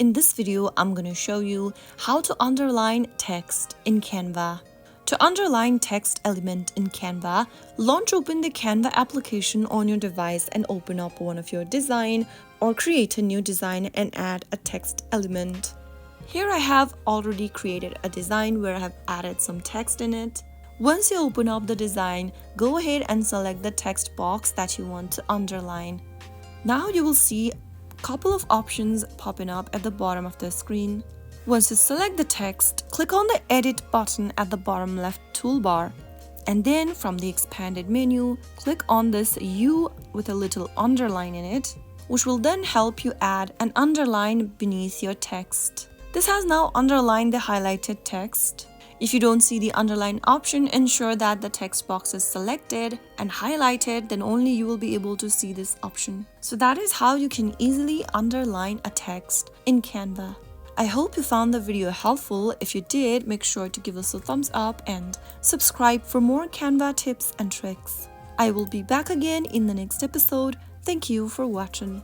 In this video, I'm going to show you how to underline text in Canva. To underline text element in Canva, launch open the Canva application on your device and open up one of your design or create a new design and add a text element. Here I have already created a design where I have added some text in it. Once you open up the design, go ahead and select the text box that you want to underline. Now you will see a couple of options popping up at the bottom of the screen. Once you select the text, click on the Edit button at the bottom left toolbar. And then from the expanded menu, click on this U with a little underline in it, which will then help you add an underline beneath your text. This has now underlined the highlighted text. If you don't see the underline option, ensure that the text box is selected and highlighted, then only you will be able to see this option. So that is how you can easily underline a text in Canva. I hope you found the video helpful. If you did, make sure to give us a thumbs up and subscribe for more Canva tips and tricks. I will be back again in the next episode. Thank you for watching.